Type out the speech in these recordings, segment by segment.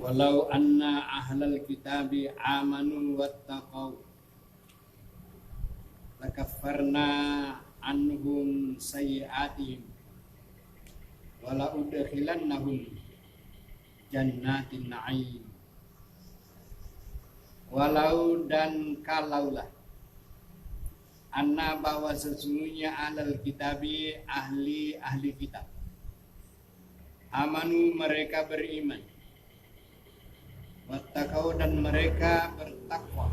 Walau anna ahlal kitabi amanu wattaqau lakaffarna anhum sayyi'atihim wala udkhilannahum jannatin na'im. Walau dan kalaulah anna bahwa sesungguhnya ahlal kitabi ahli kitab amanu mereka beriman, wattaqau dan mereka bertakwa,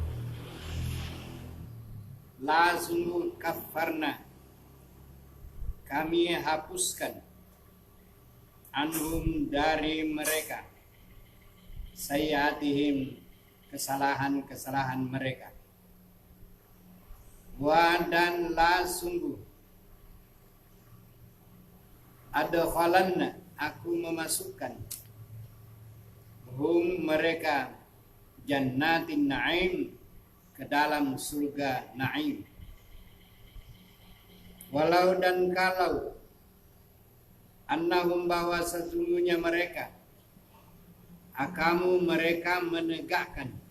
la sungguh kaffarna kami hapuskan anhum dari mereka sayyi'atihim kesalahan mereka, wa dan la sungguh adkhalanna aku memasukkan hum mereka jannatin na'im ke dalam surga na'im. Walau dan kalau annahum bahwa sesungguhnya mereka akamu mereka menegakkan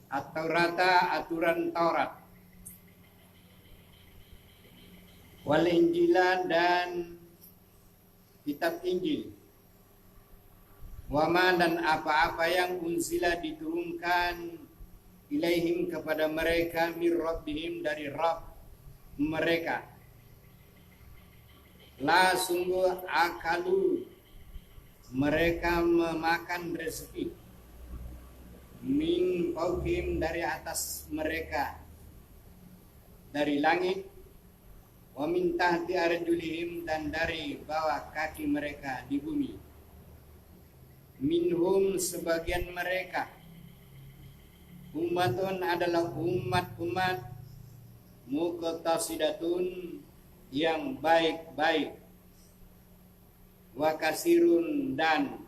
aturan Taurat, wal Injila dan kitab Injil, wama dan apa-apa yang unzila diturunkan ilaihim kepada mereka mir rabbihim dari Rabb mereka, la sungguh akalu mereka memakan rezeki min fawqihim dari atas mereka dari langit, wa min tahti arjulihim dan dari bawah kaki mereka di bumi. Minhum sebagian mereka ummatun adalah umat muqtasidatun yang baik-baik, wa kasirun dan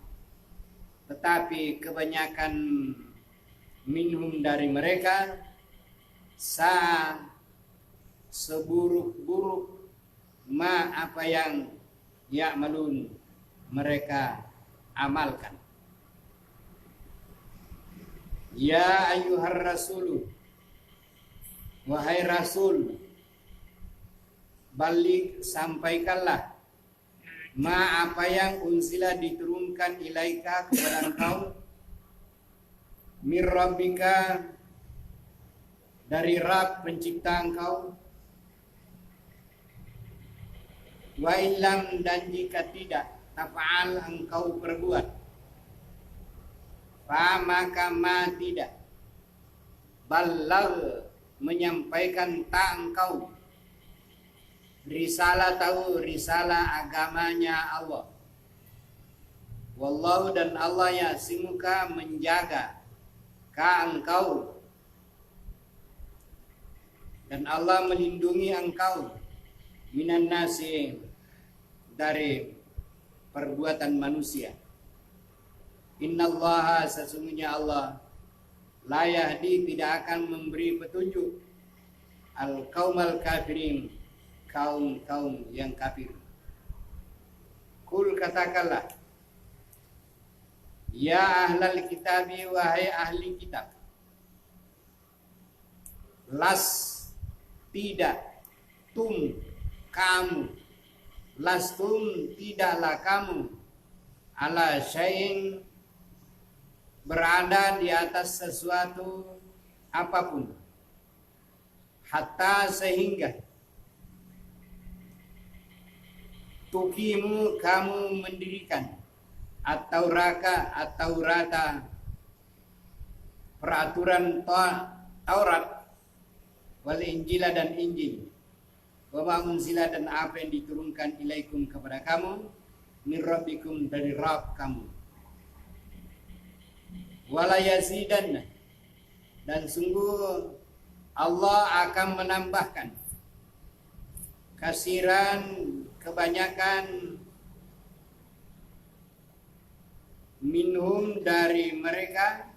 tetapi kebanyakan minhum dari mereka seburuk-buruk ma apa yang ya'malun mereka amalkan. Ya ayyuhar rasulu wahai rasul, balik sampaikanlah ma apa yang unsila diturunkan ilaika kepada engkau mir rabbika dari Rabb pencipta engkau, wa illam dan jika tidak tafa'al engkau perbuat, fa maka ma tidak balagh menyampaikan tak engkau risalah agamanya Allah. Wallahu dan Allah ya simuka menjaga ka engkau, dan Allah melindungi engkau minan nasi dari perbuatan manusia. Innallaha sesungguhnya Allah la yahdi tidak akan memberi petunjuk al qaumal kafirin kaum yang kafir. Kul katakanlah ya ahlal kitabi wahai ahli kitab, las tidak kamu lastum tidaklah kamu ala syai'in berada di atas sesuatu apapun, hatta sehingga tukimu kamu mendirikan atau rata peraturan Taurat, wal Injila dan Injil, wa ma unzila dan apa yang diturunkan ilaikum kepada kamu min rabbikum dari Rabb kamu, wala yazidanna dan sungguh Allah akan menambahkan kasiran kebanyakan minhum dari mereka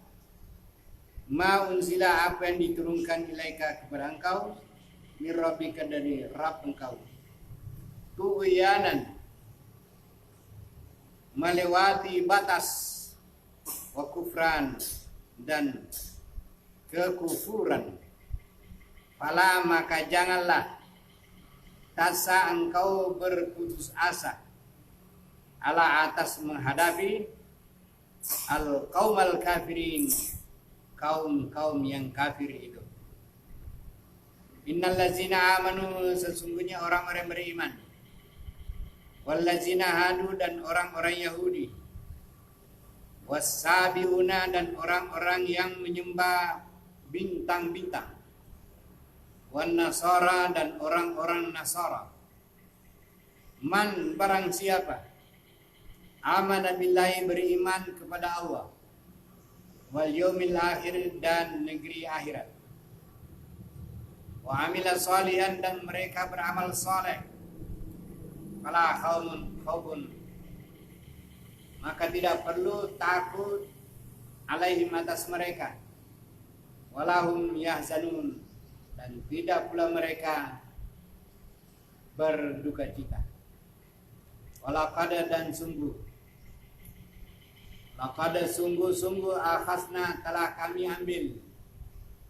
ma unzila apa yang diturunkan ilaika kepada engkau min rabbika dari Rabb engkau, tughyanan melewati batas wa kufran, dan kekufuran. Fala maka janganlah tasa engkau berputus asa ala atas menghadapi al-qaumal kafirin, kaum yang kafir itu. Innal ladzina amanu, sesungguhnya orang-orang beriman, wal ladzina hadu, dan orang-orang Yahudi, wassabiuna, dan orang-orang yang menyembah bintang-bintang, wan nasara, dan orang-orang Nasara. Man, barang siapa, amana billahi, beriman kepada Allah, wal yaumil akhir, dan negeri akhirat, wa amila salihan, dan mereka beramal saleh, fala khaufun, maka tidak perlu takut, alaihim, atas mereka, walahum yahzanun, dan tidak pula mereka berduka cita. Walaqad, dan sungguh akhasna, telah kami ambil,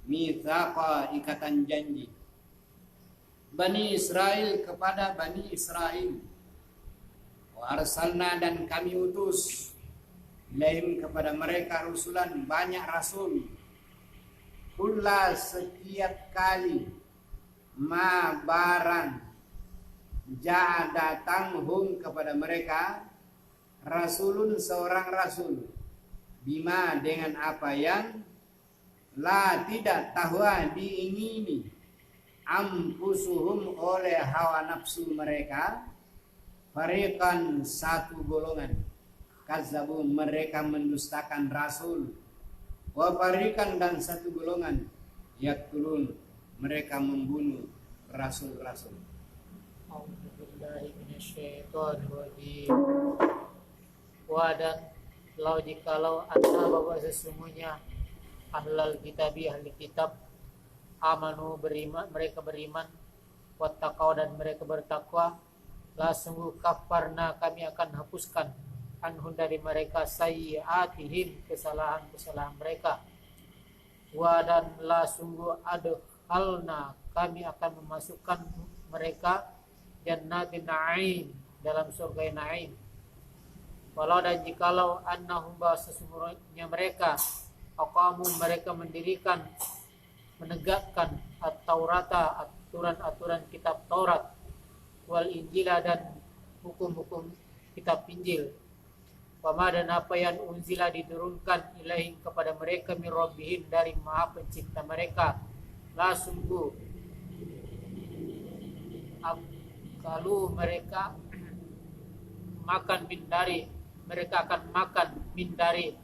mitsaqa, ikatan janji, Bani Israel, kepada Bani Israel, wa arsalna, dan kami utus, ilaihim, kepada mereka, rusulan, banyak rasul, kulla, setiap kali, ma, barang, ja, datang, hum, kepada mereka, rasulun, seorang rasul, bima, dengan apa yang, la, tidak, tahwa, diingini, ampusuhum, oleh hawa nafsu mereka, fariqan, satu golongan, kazzabu, mereka mendustakan rasul, wa fariqan, dan satu golongan, yaqtulun, mereka membunuh rasul-rasul. A'udzubillahi minasyaitonirrajim. Wa, dan lau jikalau anna, bahwa sesungguhnya ahlul kitabi, ahli kitab, amanu, beriman, mereka beriman, wattaqau, dan mereka bertakwa, la, sungguh kafarna, kami akan hapuskan, anhum, dari mereka, sayyiatihim, kesalahan-kesalahan mereka. Wa, dan la, sungguh adkhalna, kami akan memasukkan mereka, jannatin na'im, dalam surga na'im. Walau, dan jikalau annahum, sesungguhnya mereka, aqamu, mereka mendirikan, menegakkan, at-taurata, aturan-aturan kitab Taurat, wal injila, dan hukum-hukum kitab Injil, wama, dan apa yang unzila, diturunkan, ilaihim, kepada mereka, min rabbihim, dari Maha Pencipta mereka, la, sungguh kalau mereka makan min dari, mereka akan makan min dari,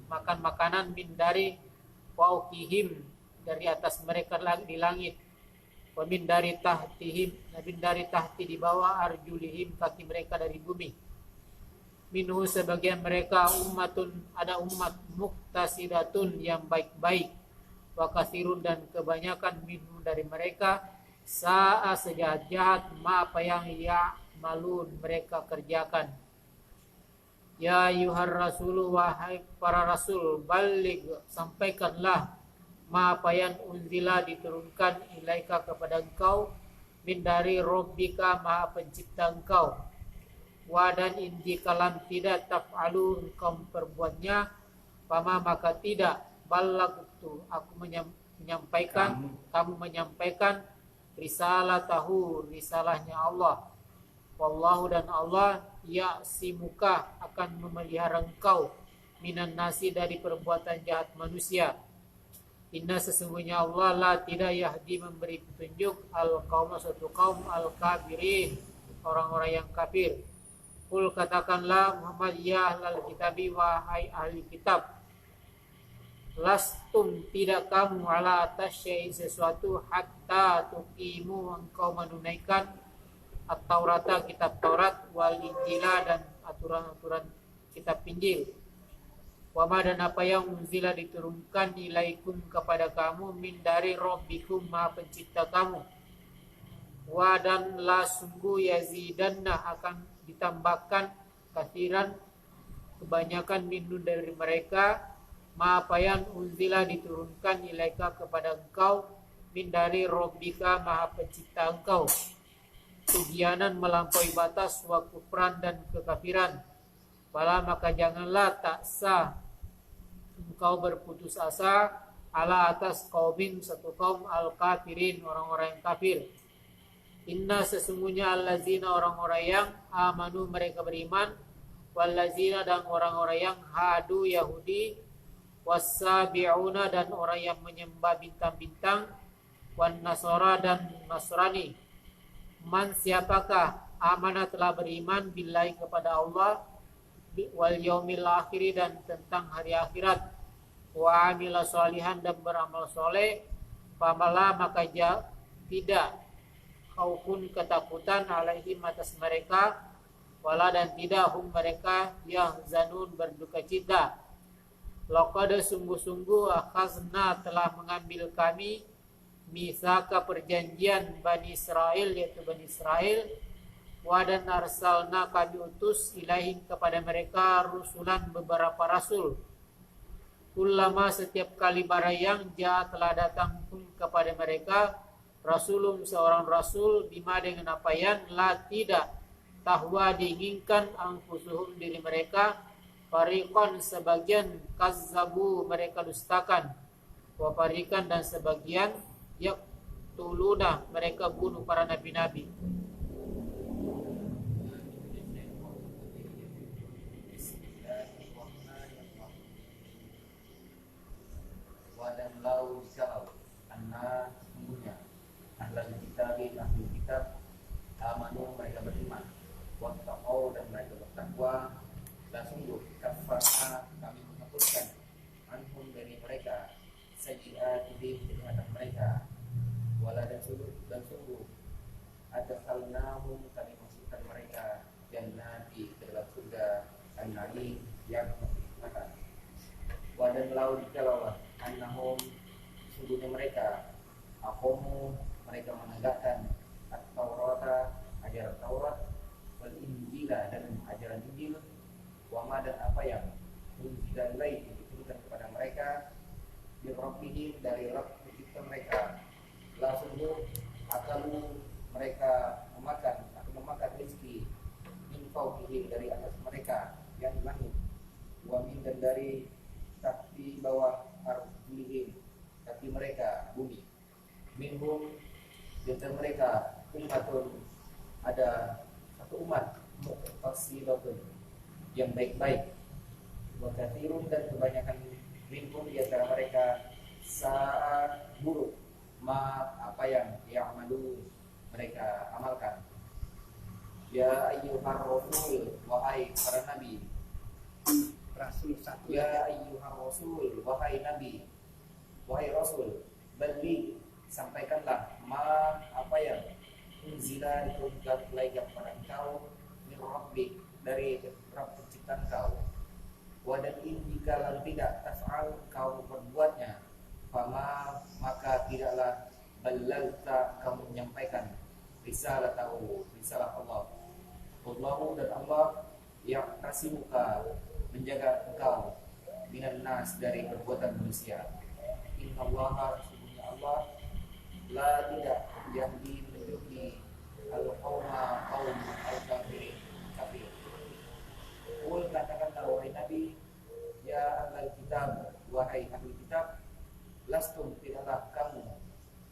makan makanan min dari, fauqihim, dari atas mereka di langit, wa min dari tahtihim, min dari tahti, di bawah, arjulihim, kaki mereka dari bumi. Minhu, sebagian mereka, ummatun, ada umat, muqtasidatun, yang baik-baik, wa katsirun, dan kebanyakan, minhu, dari mereka, sa'a, sejahat-jahat, ma, apa yang ya'malun, mereka kerjakan. Ya ayyuhar rasulu, wahai para rasul, baligh, sampaikanlah, ma, apa yang unzila, diturunkan, ilaika, kepada engkau, min dari rabbika, Maha Pencipta engkau. Wa, dan jikalau tidak taf'alu, engkau memperbuatnya, fama, maka tidak, ballagtu, aku menyampaikan, kamu menyampaikan, risalatahu, risalahnya Allah. Wallahu, dan Allah, ya'simuka, akan memelihara engkau, minan nasi, dari perbuatan jahat manusia. Inna, sesungguhnya Allah, la, tidak, yahdi, memberi petunjuk, al-qaum, suatu kaum, al-kafirin, orang-orang yang kafir. Qul, katakanlah Muhammad, ya ahlal kitabi, wahai ahli kitab, lastum, tidak kamu, ala atas syai', sesuatu, hatta tuqimu, engkau menunaikan, at-taurata, kitab Taurat, wal injila, dan aturan-aturan kitab Injil. Wama, dan apa yang unzila, diturunkan, ilaikum, kepada kamu, min dari rabbikum, Maha Pencipta kamu. Wa, dan la, sungguh, yazidanna, akan ditambahkan, kathiran, kebanyakan minun dari mereka ma'apayan unzila diturunkan ilaika kepada engkau min dari Rabbika maha pencipta engkau, tughyanan melampaui batas, wa kufran dan kekafiran. Fala maka janganlah taksa engkau berputus asa ala atas kaumin satu kaum al kafirin orang-orang yang kafir. Inna sesungguhnya allazina orang-orang yang amanu mereka beriman, wallazina dan orang-orang yang hadu Yahudi, wassabi'una dan orang yang menyembah bintang-bintang, wan nasara dan Nasrani. Man siapakah amanah telah beriman billahi kepada Allah, wal yaumil akhir dan tentang hari akhirat, wa amila sholihan dan beramal soleh, pamala maka tidak khaufun ketakutan alaihim atas mereka, wala dan tidak hum mereka yahzanun berduka cita. Laqad sungguh-sungguh akhazna telah mengambil kami misaka perjanjian Bani Israel yaitu Bani Israel, wa dan arsalna kami utus ilaihim kepada mereka rusulan beberapa rasul. Kullama setiap kali barang yang telah datang pun kepada mereka rasulum seorang rasul bima dengan apa yang la tidak tahwa diinginkan anfusuhum diri mereka, fariqan sebagian kazzabu mereka dustakan, wa fariqan dan sebagian yaqtuluna mereka bunuh para nabi-nabi. Wadan lau kalau anna sesungguhnya ahli kitab amanu mereka beriman, wattaqau dan mereka bertakwa, la sungguh kafarna kami menghapuskan anhum dari mereka sayyi'atihim kejahatan mereka, wala dan sungguh adkhalnahum kami masukkan mereka jannati ke dalam surga an-na'im yang menikmati. Wadan lau dikalaulah annahum sungguhnya mereka aqamu mereka menegakkan at-taurata ajaran Taurat, wal injila dan ajaran Injil, wa ma dan apa yang unzila ilaihi diturunkan kepada mereka bi rabbihim dari Rabb pencipta mereka, la sungguh akalu mereka memakan rezeki min fawqihim dari atas mereka yang langit, wa min dan dari tahti bawah arjulihim kaki mereka bumi, minhum di antara mereka umatun ada satu umat muqtasidatun yang baik-baik, wa katsirun dan kebanyakan minhum di antara mereka saat buruk ma apa yang ya'malu mereka amalkan. Ya ayyuhar rasul wahai para nabi, Rasul satu. ya ayyuhar rasul wahai nabi, wahai rasul, bali sampaikanlah ma apa yang unzila diturunkan ilaika kepada engkau min rabbik dari Rabb pencipta engkau, wa dan in jika tidak taf'al kau berbuatnya, fama maka tidaklah balagta kamu menyampaikan risalah Allah. Allahu dan Allah yang tasimuka menjaga engkau minan nas dari perbuatan manusia. Innallaha sesungguhnya Allah la tidak yang menunjuki al-qauma kaum al-kafirin kafir. Qul katakanlah wahai Nabi, ya ahlal kitab wahai ahli kitab, lastum tidaklah kamu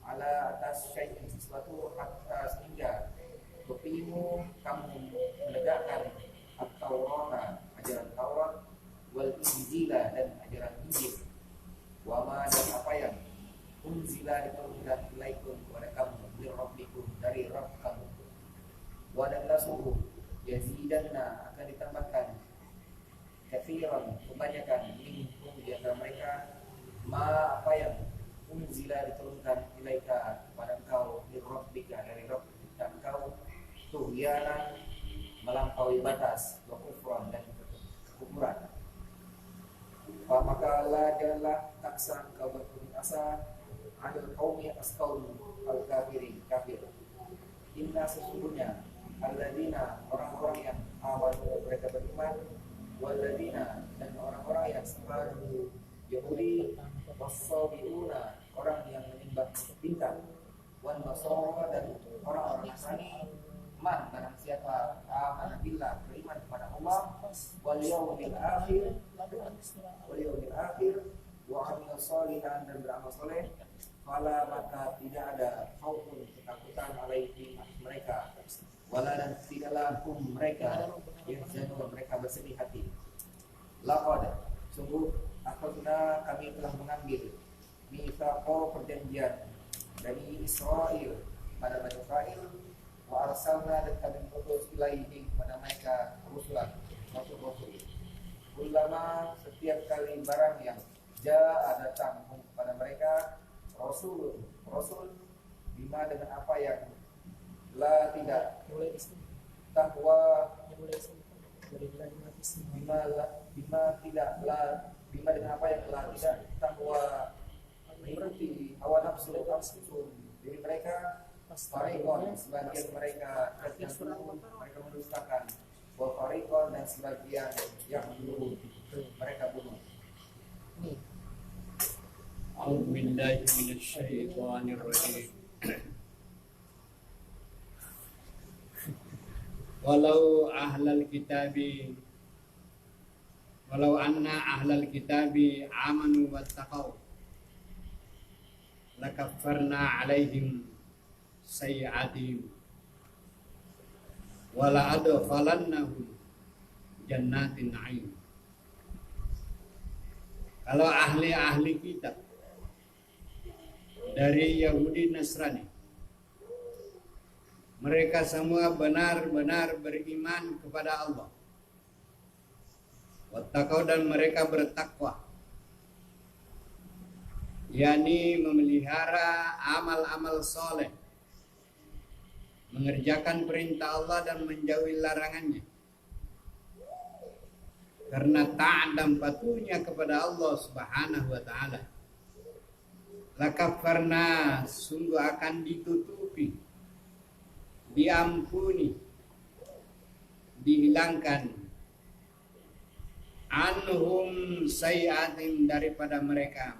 ala atas syai'in sesuatu hatta sehingga tuqimu kamu menegakkan at-Taurata ajaran Taurat, wal Injila dan ajaran Injil, wa ma dan apa yang unzila diturunkan ilaikum kepada kamu min rabbikum dari Rabb kamu, wa dan lasuhu yazidanna akan ditambahkan katsiran kebanyakan minhum di antara mereka ma apa yang unzila diturunkan ilaika kepada engkau min rabbika dari Rabb engkau, tughyanan melampaui batas, wa kufran dan kekufuran. Maka la janganlah taksa engkau berputus asa adil qaumi atas kaum al-kafirin kafir. Inna sesungguhnya alladzina orang-orang yang amanu mereka beriman, waladina dan orang-orang yang sepadu Yahudi, wasabiuna orang yang menyembah bintang, wan nasara dan orang-orang Nasrani, man barang siapa amanah billah beriman kepada Allah wal yaumil akhir wa amil shalihan dan beramal soleh, fala maka tidak ada khaufun ketakutan alaihim mereka, wala dan tidaklah mereka yang mereka bersedih hati. Laqad sungguh akhadna kami telah mengambil mitsaqo perjanjian dari Israel pada Bani Israil, wa arsalna dan kami mengutus ilaihi kepada mereka rusulan rasul-rasul. Ulama setiap kali barang yang jaa datang kepada mereka rasul bima dengan apa yang la tidak tahwa bima dengan apa yang la tidak tahwa mengikuti hawa nafsu diri mereka. Farikon sebagian mereka mereka mendustakan, wa farikon dan sebagian yang bunuh mereka bunuh. A'udzu billahi minasy syaithanir rajim. Walau anna ahlal kitabi amanu wattaqau lakaffarna 'alaihim sayyi'atihim wa la'adkhalannahum jannatin na'im. Kalau ahli kitab dari Yahudi Nasrani, mereka semua benar-benar beriman kepada Allah, wattaqau dan mereka bertakwa, yakni memelihara amal-amal soleh, mengerjakan perintah Allah dan menjauhi larangannya, karena taat dan patuhnya kepada Allah Subhanahu wa taala. Lakaffarna sungguh akan ditutupi, diampuni, dihilangkan anhum sayyi'atim daripada mereka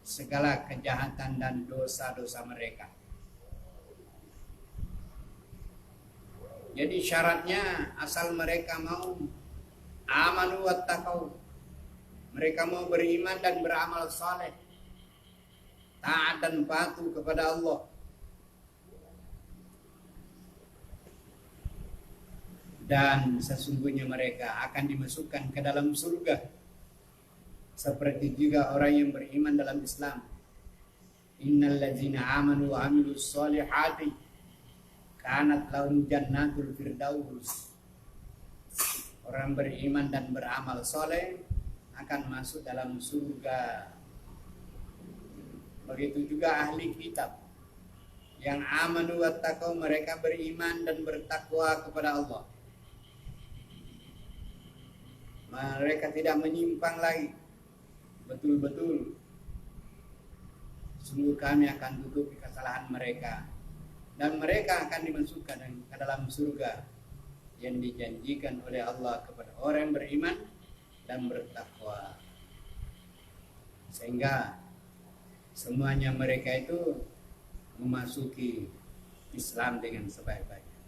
segala kejahatan dan dosa-dosa mereka. Jadi syaratnya asal mereka mau amanu wattaqau, mereka mau beriman dan beramal saleh, taat dan patuh kepada Allah, dan sesungguhnya mereka akan dimasukkan ke dalam surga, seperti juga orang yang beriman dalam Islam. Innal ladzina amanu wa amilus solihati kanat lahum jannatul firdaus. Orang beriman dan beramal soleh akan masuk dalam surga. Begitu juga ahli kitab yang amanu wattaqau, mereka beriman dan bertakwa kepada Allah. Mereka tidak menyimpang lagi, betul-betul sungguh kami akan tutupi kesalahan mereka, dan mereka akan dimasukkan ke dalam surga yang dijanjikan oleh Allah kepada orang yang beriman dan bertakwa. Sehingga semuanya mereka itu memasuki Islam dengan sebaik-baiknya.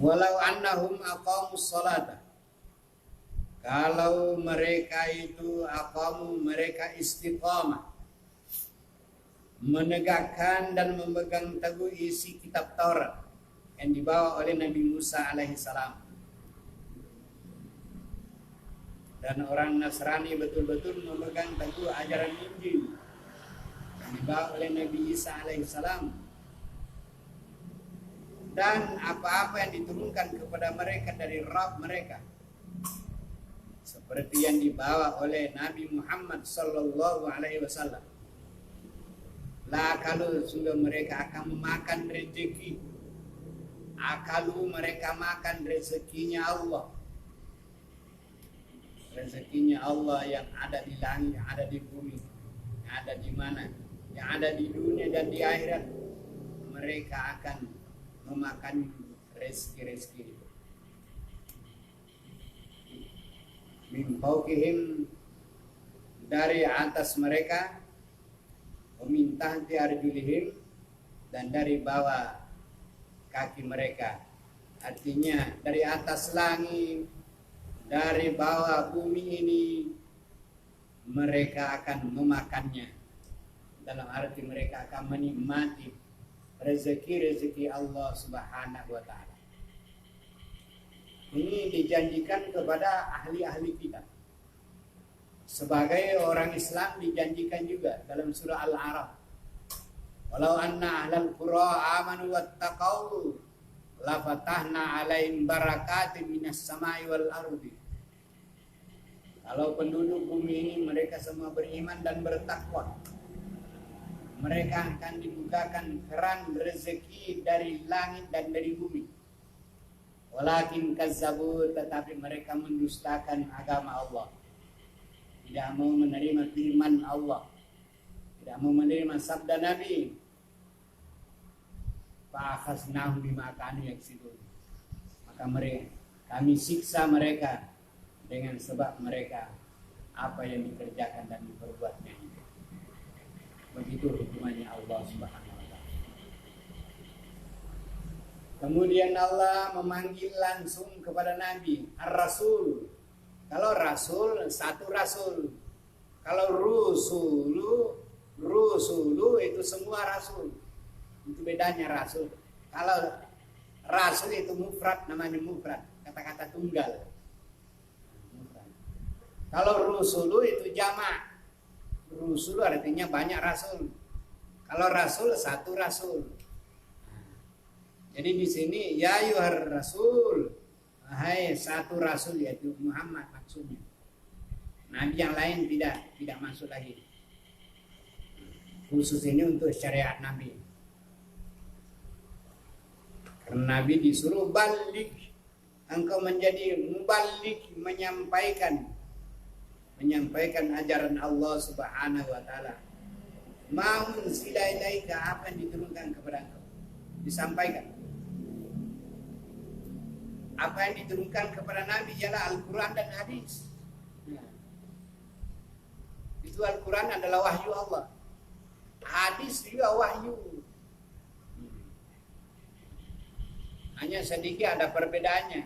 Walau annahum aqamus salata, kalau mereka itu mereka istiqamah, menegakkan dan memegang teguh isi kitab Taurat yang dibawa oleh Nabi Musa alaihissalam, dan orang Nasrani betul-betul memegang teguh ajaran Injil yang dibawa oleh Nabi Isa alaihissalam, dan apa-apa yang diturunkan kepada mereka dari Rabb mereka, seperti yang dibawa oleh Nabi Muhammad sallallahu alaihi wasallam. Kalau sudah mereka akan memakan rezeki, kalau mereka makan rezekinya Allah, rezekinya Allah yang ada di langit, yang ada di bumi, yang ada di mana, yang ada di dunia dan di akhirat, mereka akan memakan rezeki-rezeki itu. Min fawqihim, dari atas mereka, wa min tahti arjulihim, dan dari bawah kaki mereka. Artinya dari atas langit, dari bawah bumi ini mereka akan memakannya. Dalam arti mereka akan menikmati rezeki-rezeki Allah Subhanahu wa taala. Ini dijanjikan kepada ahli-ahli kitab. Sebagai orang Islam dijanjikan juga dalam surah Al-A'raf. Walau anna ahlal qura amanu wattaqau la fatahna 'alaihim barakatin minas sama'i wal ardi. Kalau penduduk bumi ini mereka semua beriman dan bertakwa, mereka akan dibukakan keran rezeki dari langit dan dari bumi. Walakin kazzabu, tetapi mereka mendustakan agama Allah. Tidak mau menerima firman Allah, tidak mau menerima sabda Nabi. Fa'akhaznahum bima kanu yaksibun. Maka kami siksa mereka dengan sebab mereka apa yang dikerjakan dan diperbuatnya. Begitu hukumannya Allah Subhanahu wa taala. Kemudian Allah memanggil langsung kepada Nabi Ar-Rasul. Kalau Rasul, satu Rasul. Kalau Rusulu itu semua Rasul. Itu bedanya Rasul. Kalau Rasul itu mufrad, namanya mufrad, kata-kata tunggal. Mufrad. Kalau Rusulu itu jamak. Rusulu artinya banyak Rasul. Kalau Rasul, satu Rasul. Jadi di sini ya yuhar Rasul, hai satu Rasul yaitu Muhammad maksudnya. Nabi yang lain tidak masuk lagi. Khusus ini untuk syariat Nabi. Karena Nabi disuruh balik, engkau menjadi mubalik, menyampaikan ajaran Allah Subhanahu wa taala. Mau sila ilaika, apa yang diturunkan kepada engkau disampaikan. Apa yang diturunkan kepada Nabi ialah Al-Quran dan hadis. Itu Al-Quran adalah wahyu Allah. Hadis juga wahyu. Hanya sedikit ada perbedaannya.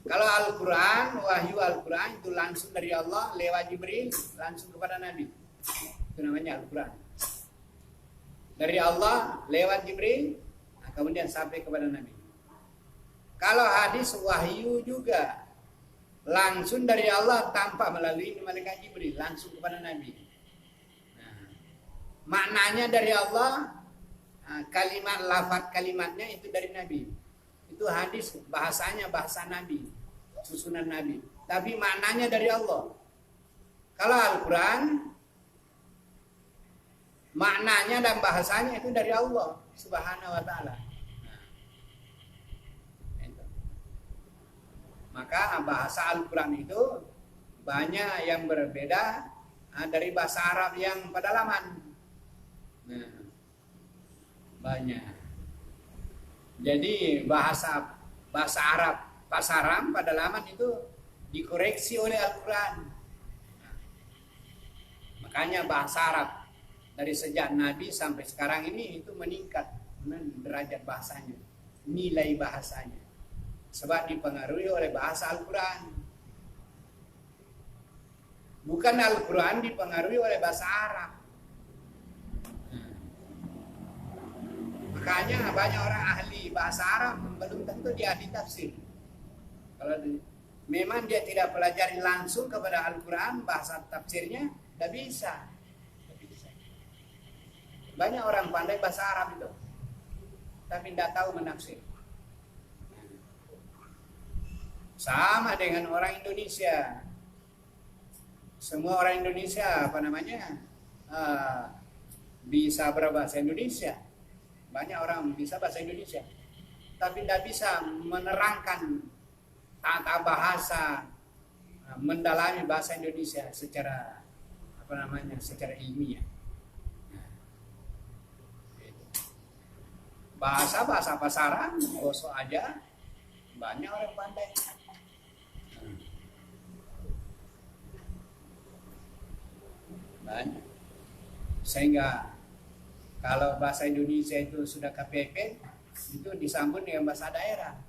Kalau Al-Quran, wahyu Al-Quran itu langsung dari Allah lewat Jibril langsung kepada Nabi. Itu namanya Al-Quran. Dari Allah lewat Jibril, kemudian sampai kepada Nabi. Kalau hadis wahyu juga langsung dari Allah tanpa melalui malaikat Jibril langsung kepada Nabi. Nah, maknanya dari Allah, kalimat lafaz kalimatnya itu dari Nabi. Itu hadis bahasanya bahasa Nabi, susunan Nabi. Tapi maknanya dari Allah. Kalau Al-Quran maknanya dan bahasanya itu dari Allah Subhanahu wa taala. Maka bahasa Al-Quran itu banyak yang berbeda dari bahasa Arab yang pedalaman. Nah, banyak. Jadi bahasa Arab pasaran pedalaman itu dikoreksi oleh Al-Quran. Nah, makanya bahasa Arab dari sejak Nabi sampai sekarang ini itu meningkat derajat bahasanya, nilai bahasanya. Sebab dipengaruhi oleh bahasa Al-Quran. Bukan Al-Quran dipengaruhi oleh bahasa Arab. Makanya banyak orang ahli bahasa Arab belum tentu dia ahli tafsir. Kalau memang dia tidak pelajari langsung kepada Al-Quran, bahasa tafsirnya tidak bisa. Banyak orang pandai bahasa Arab itu, tapi tidak tahu menafsir. Sama dengan orang Indonesia. Semua orang Indonesia bisa berbahasa Indonesia. Banyak orang bisa bahasa Indonesia, tapi tidak bisa menerangkan tata bahasa, mendalami bahasa Indonesia secara secara ilmiah. Bahasa pasaran, gosok aja, Banyak orang pandai. Banyak. Sehingga kalau bahasa Indonesia itu sudah KPP, itu disambung dengan bahasa daerah.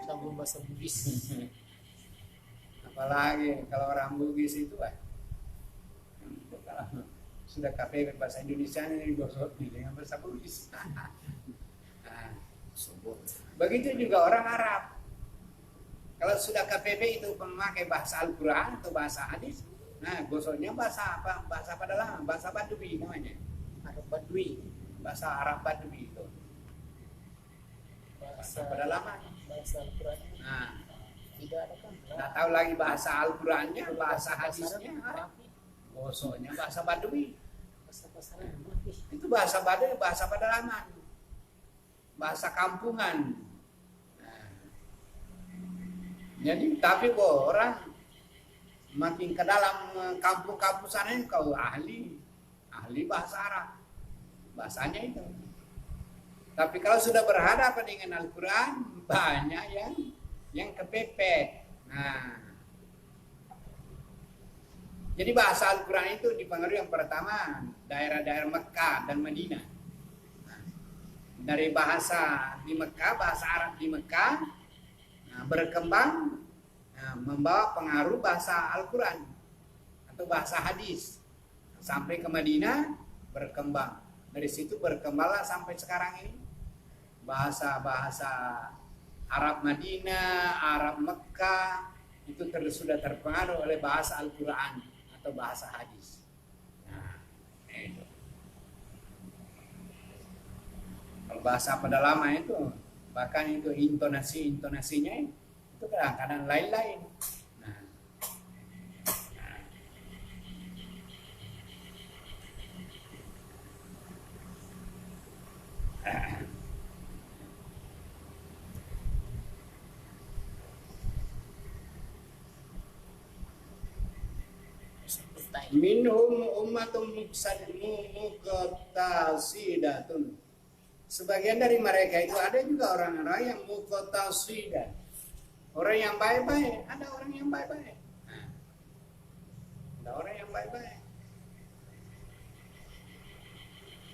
Sambung bahasa Bugis. Apalagi kalau orang Bugis itu, kalau sudah KPP bahasa Indonesia ini digosok dengan bahasa Bugis. Nah, begitu juga orang Arab. Kalau sudah KPP itu memakai bahasa Al-Quran atau bahasa hadis, nah gosoknya bahasa apa? Bahasa apa dalam? Bahasa Badui namanya. Arab Badui. Bahasa Arab Badui itu. Bahasa pedalaman. Bahasa Al-Quran. Nah, Tidak ada kan? nggak tahu lagi bahasa Al-Qurannya, bahasa hadisnya. Arab. Gosoknya bahasa Badui. Bahasa Itu bahasa Badui, bahasa pedalaman. Bahasa kampungan. Nah, jadi tapi orang makin ke dalam kampung-kampung sana kau ahli bahasa Arab, bahasanya itu. Tapi kalau sudah berhadapan dengan Al-Quran, banyak yang kepepet. Nah, jadi bahasa Al-Quran itu dipengaruhi yang pertama daerah-daerah Mekah dan Madinah. Nah, dari bahasa di Mekah, bahasa Arab di Mekah, berkembang, membawa pengaruh bahasa Al-Quran atau bahasa hadis sampai ke Madinah, berkembang. Dari situ berkembanglah sampai sekarang ini bahasa-bahasa Arab Madinah, Arab Mekah itu sudah terpengaruh oleh bahasa Al-Quran atau bahasa hadis. Nah, itu. Kalau bahasa pedalaman itu bahkan itu intonasinya itu kadang-kadang lain-lain. Nah. Minhum ummatun muqtasidatun. Sebagian dari mereka itu ada juga orang-orang yang muqtasidah. Orang yang baik-baik, ada orang yang baik-baik. Ada orang yang baik-baik.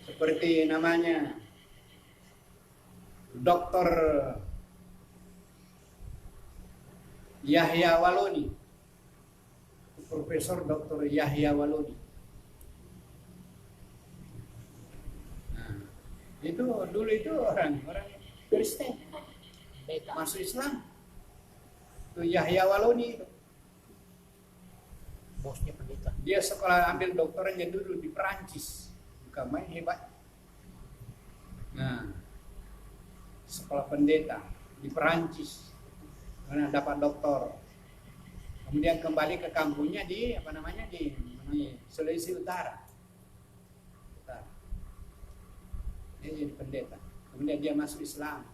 Seperti namanya Dr. Yahya Waloni. Profesor Dr. Yahya Waloni. Nah, itu dulu itu orang Kristen masuk Islam. Itu Yahya Waloni itu. Bosnya pendeta. Dia sekolah ambil doktornya dulu di Perancis. Bukan main hebat. Nah, sekolah pendeta di Perancis. Karena dapat doktor. Kemudian kembali ke kampungnya di Sulawesi Utara. Dia jadi pendeta. Kemudian dia masuk Islam.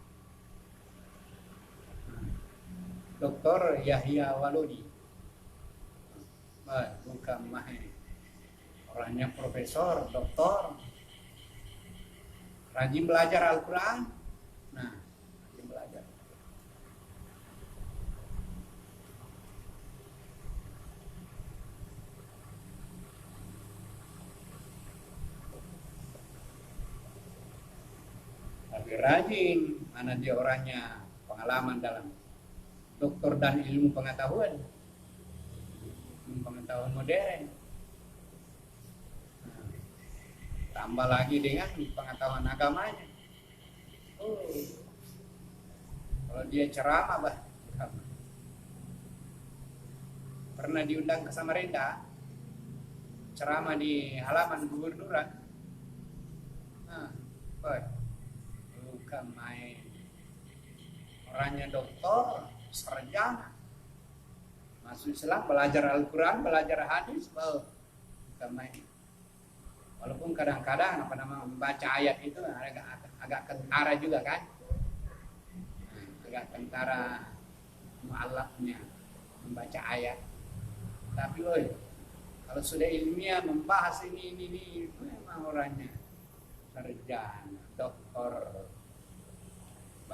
Dr. Yahya Waloni. Bukan main. Orangnya profesor, doktor. Rajin belajar Al-Quran. Nah, rajin belajar. Tapi rajin, mana dia orangnya pengalaman dalam doktor dan ilmu pengetahuan modern. Nah, tambah lagi dengan pengetahuan agamanya. Kalau dia ceramah pernah diundang ke Samarinda, ceramah di halaman gubernuran. Nah, bukan main. Orangnya doktor, sarjana, masuk Islam, belajar Al-Quran, belajar hadis, bukan main. Walaupun kadang-kadang membaca ayat itu agak kentara juga kan, agak kentara mu'allafnya membaca ayat. Tapi kalau sudah ilmiah membahas ini memang orangnya sarjana, doktor,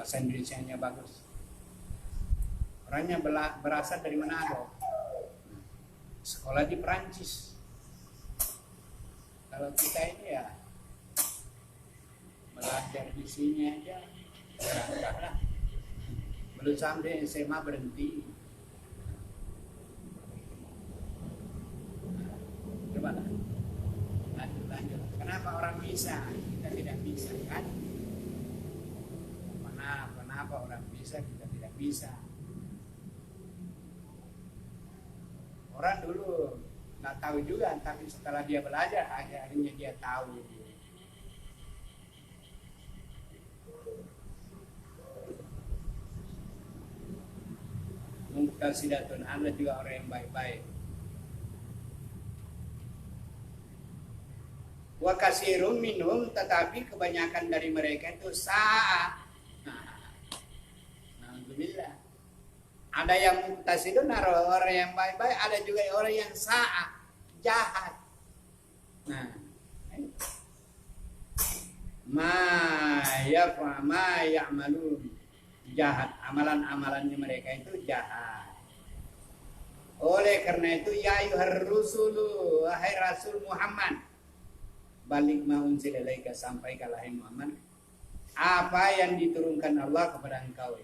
bahasa Indonesianya bagus. Orangnya berasal dari Manado, sekolah di Perancis. Kalau kita ini ya belajar di sini aja, enggak lah. Belum sampai SMA berhenti. Coba lah. Lanjut. Kenapa orang bisa, kita tidak bisa kan? Kenapa orang bisa, kita tidak bisa? Orang dulu nggak tahu juga, tapi setelah dia belajar, akhirnya dia tahu. Muqtasidatun, Anda juga orang yang baik-baik. Wa kasirun minhum, tetapi kebanyakan dari mereka itu sa'a. Alhamdulillah. Ada yang muqtasidun, orang yang baik-baik, ada juga orang yang sa'a, jahat. Nah, ma ya'malun, jahat, amalan-amalannya mereka itu jahat. Oleh karena itu, ya ayyuhar rusulu, wahai Rasul Muhammad, balik ma'unzila ilaika, sampaikanlah hai Muhammad apa yang diturunkan Allah kepada engkau.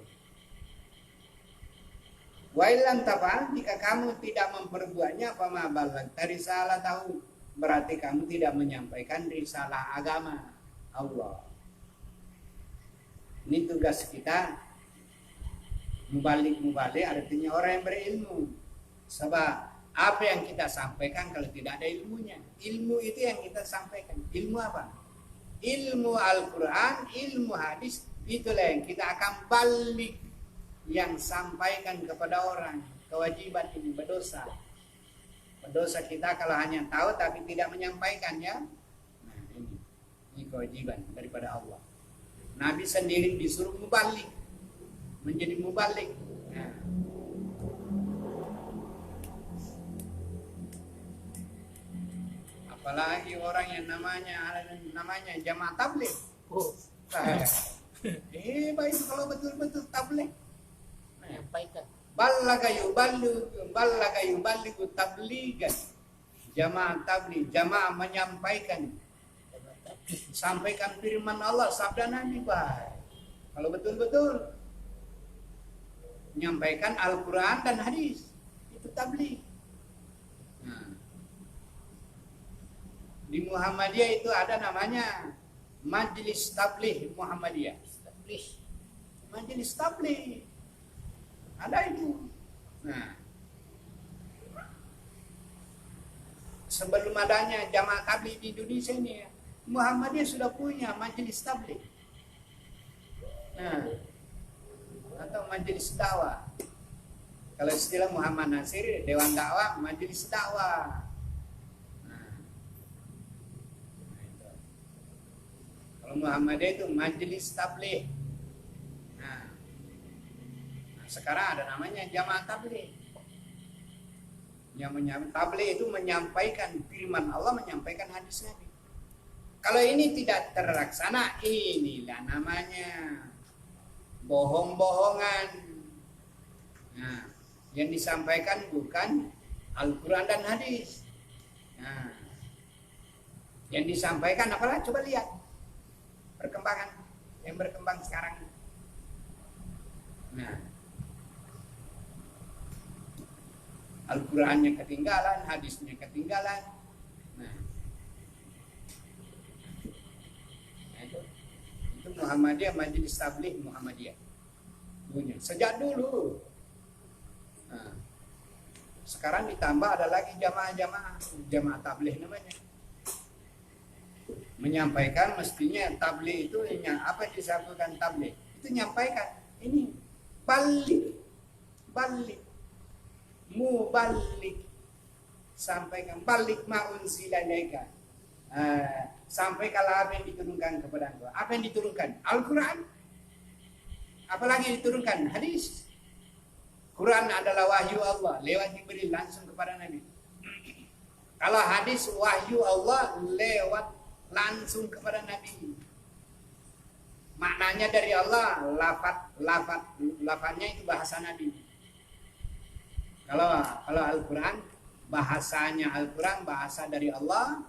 Wa illam taf'al, jika kamu tidak memperbuatnya, apa ma ballagta risalah tahu, berarti kamu tidak menyampaikan risalah agama Allah. Ini tugas kita. Mubalik artinya orang yang berilmu. Sebab apa yang kita sampaikan kalau tidak ada ilmunya? Ilmu itu yang kita sampaikan. Ilmu apa? Ilmu Al-Quran, ilmu hadis, itulah yang kita akan balik, yang sampaikan kepada orang. Kewajiban ini berdosa. Berdosa kita kalau hanya tahu tapi tidak menyampaikannya. Nah, ini kewajiban daripada Allah. Nabi sendiri disuruh mubalik, menjadi mubalik. Nah, apalagi orang yang namanya jamaah tabligh. Oh, Baik kalau betul-betul tabligh. menyampaikan. Ballaga yuballighu tabligan. Jamaah tabligh, jamaah menyampaikan. Sampaikan firman Allah, sabda Nabi, baik. Kalau betul-betul menyampaikan Al-Quran dan hadis, itu tabligh. Nah, di Muhammadiyah itu ada namanya Majelis Tabligh Muhammadiyah. Majelis Tabligh ada itu. Nah, sebelum adanya jamaah tabligh di Indonesia ini, Muhammadiyah sudah punya Majelis Tabligh. Nah, atau Majelis Dakwah. Kalau istilah Muhammad Nasir, Dewan Dakwah, Majelis Dakwah. Kalau Muhammadiyah itu Majelis Tabligh. Nah, sekarang ada namanya Jamaah Tabligh. Yang tabligh itu menyampaikan firman Allah, menyampaikan hadis Nabi. Kalau ini tidak terlaksana, inilah namanya bohong-bohongan. Nah, yang disampaikan bukan Al-Quran dan hadis. Nah, yang disampaikan apalah, coba lihat perkembangan yang berkembang sekarang. Nah, Al-Qurannya ketinggalan, hadisnya ketinggalan. Nah, itu Muhammadiyah, Majelis Tabligh Muhammadiyah punya sejak dulu. Nah, sekarang ditambah ada lagi jamaah tabligh namanya. Menyampaikan, mestinya tabligh itu apa disebutkan tabligh? Itu nyampaikan. Ini balik, mubalik, sampaikan, balik ma'unzila ilaika. Sampaikanlah apa yang diturunkan kepada engkau. Apa yang diturunkan? Al-Quran. Apalagi diturunkan? Hadis. Quran adalah wahyu Allah, lewat Jibril langsung kepada Nabi. Kalau hadis, wahyu Allah lewat langsung kepada Nabi. maknanya dari Allah, lafadznya itu bahasa Nabi. Kalau Al-Quran, bahasanya Al-Quran bahasa dari Allah,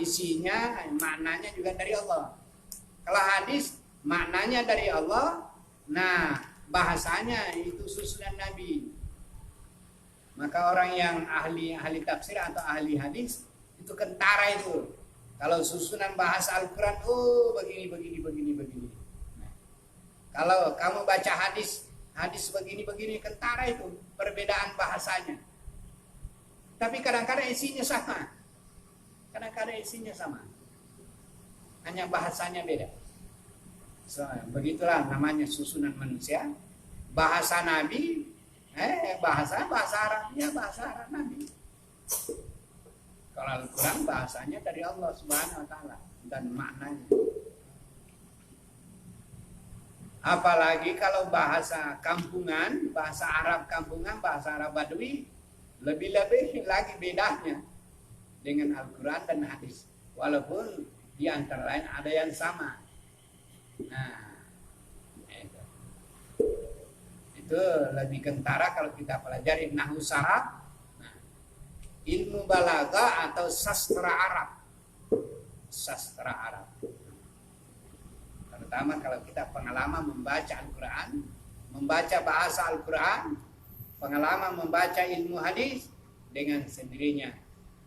isinya maknanya juga dari Allah. Kalau hadis maknanya dari Allah, nah bahasanya itu susunan Nabi. Maka orang yang ahli tafsir atau ahli hadis itu kentara itu. Kalau susunan bahasa Al-Quran, begini. Nah, kalau kamu baca hadis begini, kentara itu perbedaan bahasanya. Tapi kadang-kadang isinya sama. Hanya bahasanya beda. So, begitulah namanya susunan manusia. Bahasa Nabi, bahasa Arabnya bahasa Arab Nabi. Kalau Al-Quran bahasanya dari Allah Subhanahu wa Ta'ala dan maknanya. Apalagi kalau bahasa kampungan, bahasa Arab kampungan, bahasa Arab Badui, lebih lagi bedanya dengan Al-Quran dan hadis. Walaupun di antara lain ada yang sama. Nah, itu lebih kentara kalau kita pelajari nahwu saraf, ilmu balaghah atau sastra Arab. Terutama kalau kita pengalaman membaca Al-Quran, membaca bahasa Al-Quran, pengalaman membaca ilmu hadis, dengan sendirinya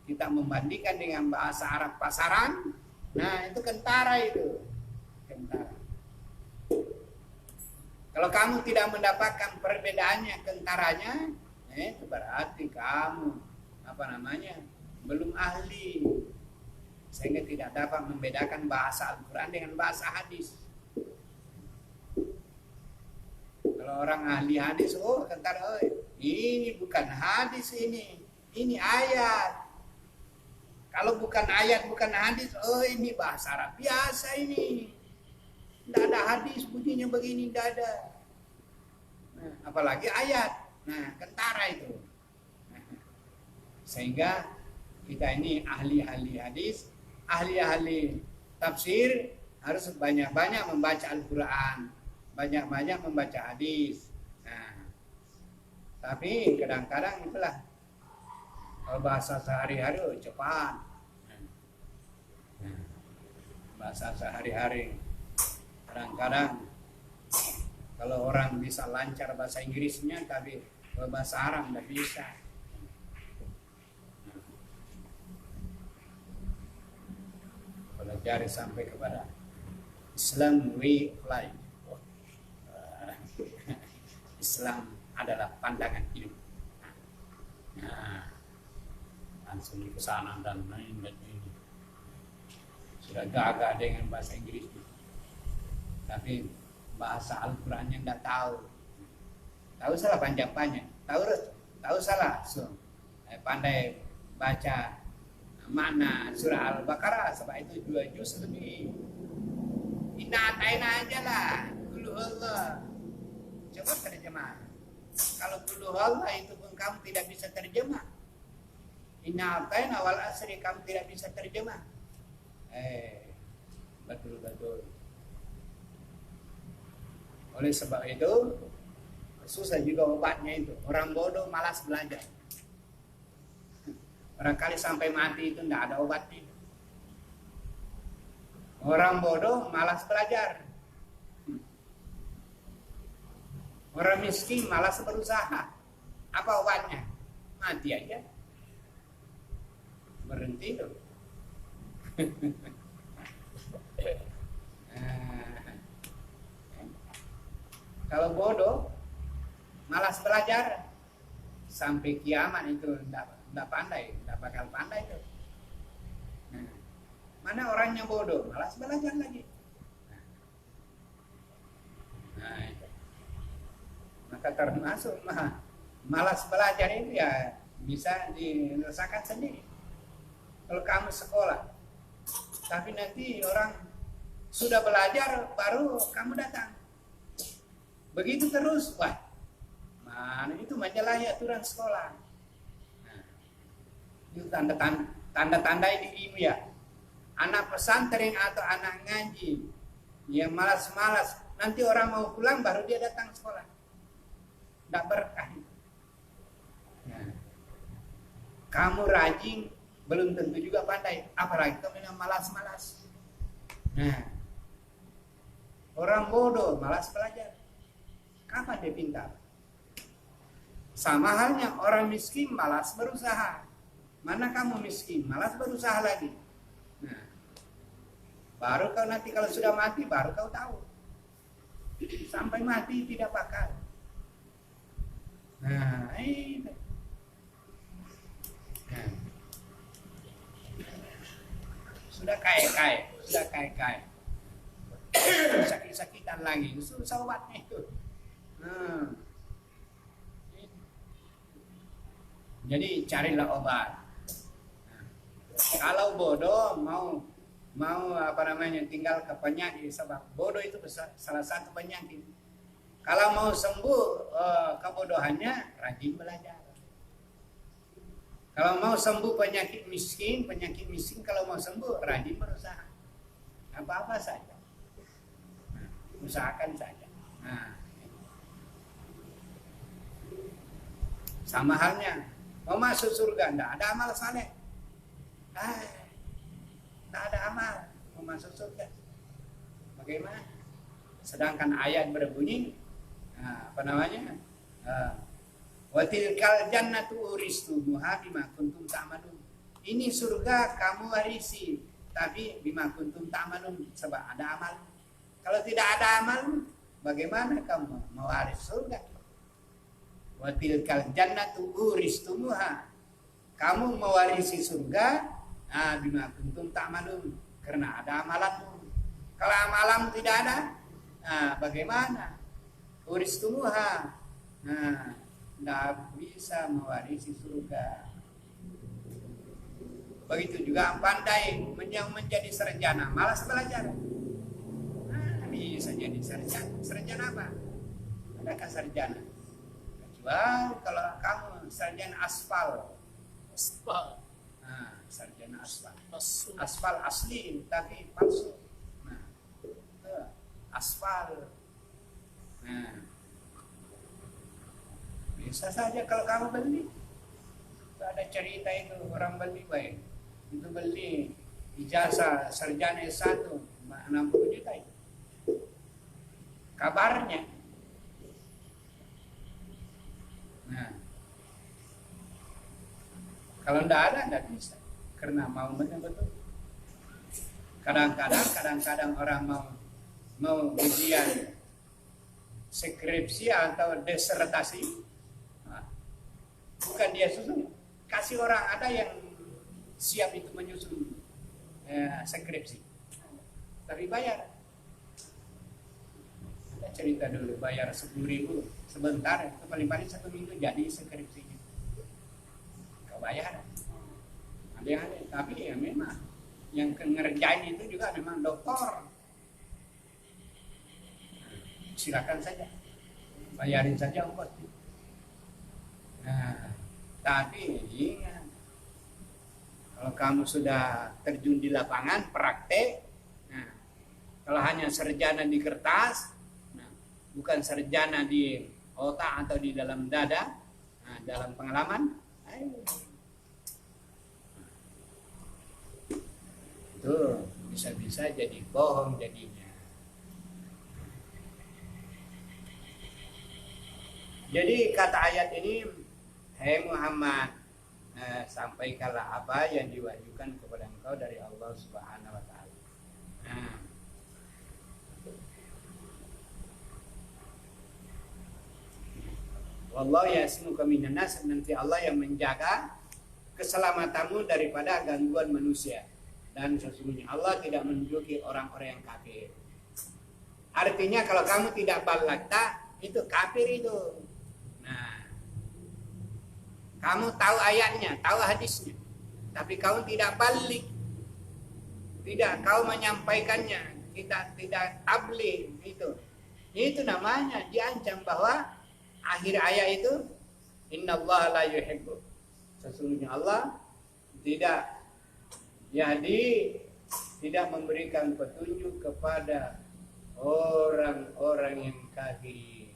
kita membandingkan dengan bahasa Arab pasaran, nah itu kentara itu. Kalau kamu tidak mendapatkan perbedaannya, kentaranya, itu berarti kamu belum ahli, sehingga tidak dapat membedakan bahasa Al-Quran dengan bahasa hadis. Kalau orang ahli hadis, kentara, ini bukan hadis, ini ayat. Kalau bukan ayat, bukan hadis, ini bahasa Arab biasa ini. Tidak ada hadis bunyinya begini, tidak ada. Nah, apalagi ayat. Nah, kentara itu. Sehingga kita ini ahli-ahli hadis, ahli-ahli tafsir, harus banyak-banyak membaca Al-Quran, banyak-banyak membaca hadis. Nah, tapi kadang-kadang itulah, kalau bahasa sehari-hari cepat. Nah, bahasa sehari-hari kadang-kadang kalau orang bisa lancar bahasa Inggrisnya, tapi bahasa Arab tidak bisa. Pelajari sampai kepada Islam way of life. Islam adalah pandangan hidup. Nah, langsung ke sana dan ini. Sudah gagah dengan bahasa Inggris. Tapi bahasa Al-Quran yang tidak tahu. Tahu salah panjang-panjang. Tahu salah. Pandai baca makna surah Al-Baqarah, sebab itu 2 juz lebih. Inna ataina aja lah. Qul Allah. Coba terjemah. Kalau qul Allah itu pun kamu tidak bisa terjemah. Inna ataina wal asri kamu tidak bisa terjemah. Betul. Oleh sebab itu susah juga obatnya itu. Orang bodoh malas belajar. Barangkali sampai mati itu tidak ada obatnya. Orang bodoh malas belajar. Orang miskin malas berusaha. Apa obatnya? Mati aja. Berhenti tuh. Kalau bodoh malas belajar, sampai kiamat itu tidak pandai, tidak bakal pandai itu. Nah, mana orang yang bodoh malas belajar lagi. Nah, itu. Maka termasuk malas belajar itu ya bisa dirasakan sendiri. Kalau kamu sekolah, tapi nanti orang sudah belajar baru kamu datang. Begitu terus, wah, mana itu menyalahi aturan sekolah. Nah, itu tanda-tanda ini ilmu ya. Anak pesantren atau anak ngaji Yang malas-malas, nanti orang mau pulang baru dia datang sekolah. Tidak berkah. Nah, kamu rajin belum tentu juga pandai, apalagi kamu yang malas-malas. Nah, orang bodoh malas belajar, kapan dia pintar? Sama halnya orang miskin malas berusaha. Mana kamu miskin, malas berusaha lagi. Nah, baru kau nanti kalau sudah mati baru kau tahu. Sampai mati tidak pakar. Nah, itu. Nah. Sudah kaya-kaya. Sakit-sakitan lagi, susah obatnya itu. Nah. Jadi carilah obat. Nah, kalau bodoh mau tinggal ke penyakit, sebab bodoh itu salah satu penyakit. Kalau mau sembuh kebodohannya, rajin belajar. Kalau mau sembuh penyakit miskin kalau mau sembuh rajin berusaha. Apa-apa saja. Nah, usahakan saja. Nah, sama halnya mau masuk surga, tidak ada amal saleh. Tidak ada amal mau masuk surga. Bagaimana? Sedangkan ayat berbunyi, wa tilkal jannatu uristumuha bima kuntum ta'malun. Ini surga kamu warisi, tapi bima kuntum ta'malun, sebab ada amal. Kalau tidak ada amal, bagaimana kamu mewaris surga? Wa tilkal jannatu uristumuha. Kamu mewarisi surga bima kuntum ta'malun, karena ada amalanmu. Kalau amalan tidak ada, bagaimana? Uristumuha. Tidak bisa mewarisi surga. Begitu juga pandai yang menjadi sarjana, malas belajar. Bisa jadi sarjana. Sarjana apa? Adakah sarjana? Kecuali kalau kamu sarjana aspal. Sarjana aspal. Aspal asli tapi palsu. Aspal. Bisa saja kalau kamu beli. Ada cerita itu orang beli baik. Itu beli ijazah sarjana S1 60 juta itu. Kabarnya. Nah, kalau tidak bisa. Karena mau betul-betul. Kadang-kadang orang mau ujian skripsi atau disertasi, bukan dia susun, kasih orang ada yang siap itu menyusun skripsi, tapi bayar. Ada cerita dulu bayar 10.000 sebentar, itu paling-paling 1 minggu jadi skripsinya. Kau bayar. Ada yang ada, tapi ya memang yang ngerjain itu juga memang doktor. Silakan saja, bayarin saja ongkosnya. Nah, tapi ingat, kalau kamu sudah terjun di lapangan praktek, nah, kalau hanya sarjana di kertas, nah, bukan sarjana di otak atau di dalam dada, nah, dalam pengalaman, itu bisa-bisa jadi bohong jadinya. Jadi kata ayat ini, hai Muhammad, sampaikanlah apa yang diwahyukan kepada engkau dari Allah Subhanahu wa taala. Wallahu yasmuka minan nas, nanti Allah yang menjaga keselamatanmu daripada gangguan manusia. Dan sesungguhnya Allah tidak menunjuki orang-orang yang kafir. Artinya kalau kamu tidak balagta, itu kafir itu. Nah, kamu tahu ayatnya, tahu hadisnya, tapi kamu tidak balik, tidak kau menyampaikannya, kita tidak tabligh, itu namanya diancam bahwa akhir ayat itu innallaha la yuhibbu, sesungguhnya Allah tidak memberikan petunjuk kepada orang-orang yang kafir.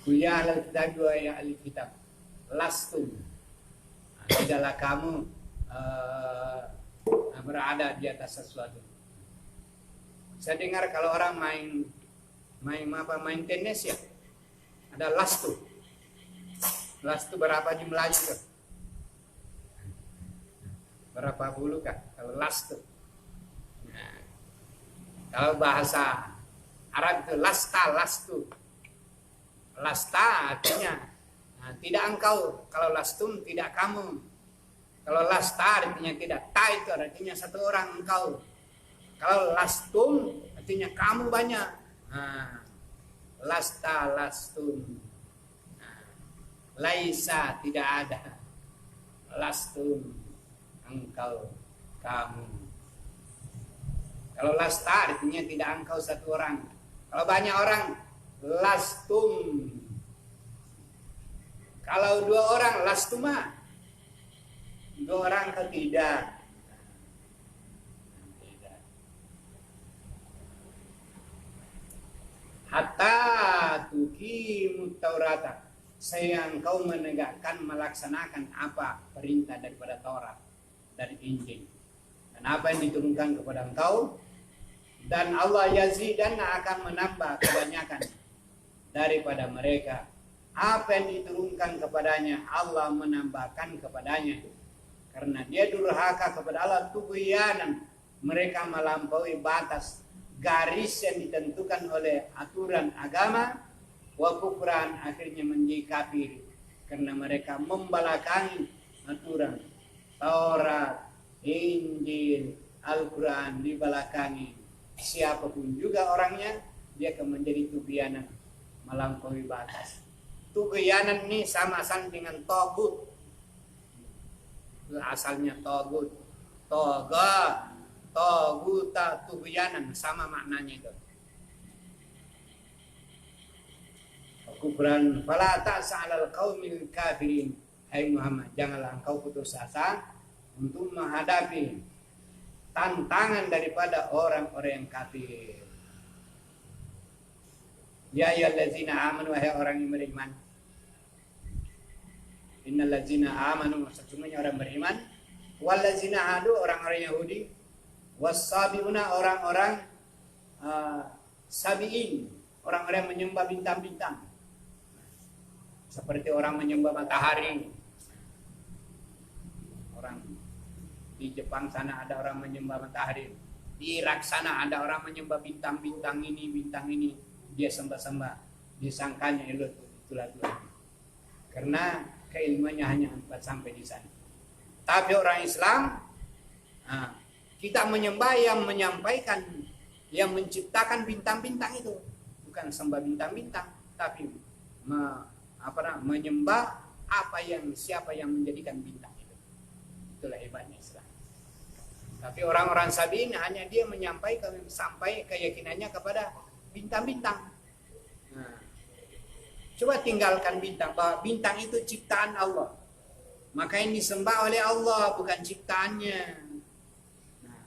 Kuya ahlul kitab wa ya ahli kitab lastum, tidaklah kamu berada di atas sesuatu. Saya dengar kalau orang main tenis ya, ada lastu. Lastu berapa jumlahnya tuh? Berapa puluh kah? Kalau lastu. Nah, kalau bahasa Arab itu lastu. Lasta artinya tidak engkau. Kalau lastum tidak kamu. Kalau lasta artinya tidak. Ta itu artinya satu orang engkau. Kalau lastum artinya kamu banyak. Lastum. Laisa tidak ada. Lastum engkau, kamu. Kalau lasta artinya tidak engkau satu orang. Kalau banyak orang, lastum. Kalau dua orang, lastuma. Dua orang atau tidak. Hatta tuqimut taurata. Saya engkau menegakkan, melaksanakan apa perintah daripada Taurat, dari Injil. Dan apa yang diturunkan kepada engkau. Dan Allah yazidan akan menambah kebanyakan daripada mereka. Apa yang diturunkan kepadanya, Allah menambahkan kepadanya. Karena dia durhaka kepada Allah, tughyanan. Mereka melampaui batas, garis yang ditentukan oleh aturan agama. Wa kufran, akhirnya menjadi kafir. Karena mereka membelakangi aturan Taurat, Injil, Al-Quran dibelakangi. Siapapun juga orangnya, dia akan menjadi tughyanan, melampaui batas. Tughyanan ini sama-sama dengan togut. Asalnya togut. Toguta, tughyanan, sama maknanya itu. Kufran, fala ta'sa 'alal qaumil kafirin. Hai Muhammad, janganlah engkau putus asa untuk menghadapi tantangan daripada orang-orang yang kafir. Ya ayyuhallazina amanu, wahai orang yang beriman. Innal ladzina amanu, sesungguhnya orang beriman. Wal ladzina hadu, orang-orang Yahudi. Was-sabiuna, orang-orang sabiin, orang-orang yang menyembah bintang-bintang. Seperti orang menyembah matahari. Orang di Jepang sana ada orang menyembah matahari. Di Irak sana ada orang menyembah bintang-bintang ini. Dia sembah-sembah. Disangkanya itulah Tuhan. Karena keilmuannya hanya 4 sampai di sana. Tapi orang Islam, kita menyembah yang menyampaikan, yang menciptakan bintang-bintang itu. Bukan sembah bintang-bintang, tapi menyembah siapa yang menjadikan bintang itu. Itulah hebatnya Islam. Tapi orang-orang Sabiin hanya dia menyampaikan sampai keyakinannya kepada bintang-bintang. Nah, coba tinggalkan bintang, bahwa bintang itu ciptaan Allah. Maka yang disembah oleh Allah, bukan ciptaannya. Nah,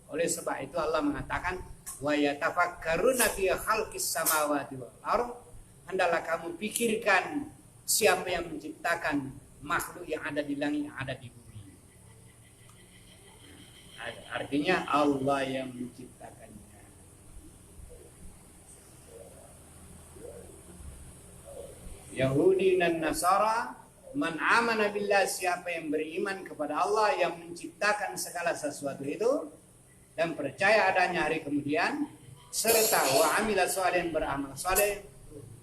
oleh sebab itu Allah mengatakan, wa yatafakkaruna fi khalqis samawati wal ardh. Hendaklah kamu pikirkan siapa yang menciptakan makhluk yang ada di langit, yang ada di bumi. Artinya Allah yang menciptakannya. Yahudi dan Nasara, man amana billah, siapa yang beriman kepada Allah yang menciptakan segala sesuatu itu dan percaya adanya hari kemudian, serta wa amila shalihan, beramal saleh,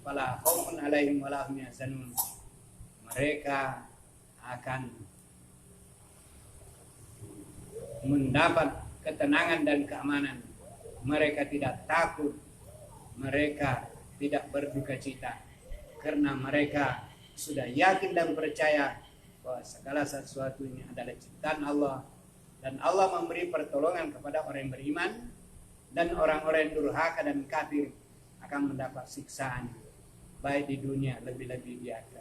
fala khaufun alaihim wa la hum yahzanun. Mereka akan mendapat ketenangan dan keamanan. Mereka tidak takut, mereka tidak berduka cita, karena mereka sudah yakin dan percaya bahwa segala sesuatunya adalah ciptaan Allah, dan Allah memberi pertolongan kepada orang yang beriman, dan orang-orang yang durhaka dan kafir akan mendapat siksaan baik di dunia, lebih-lebih di akhirat.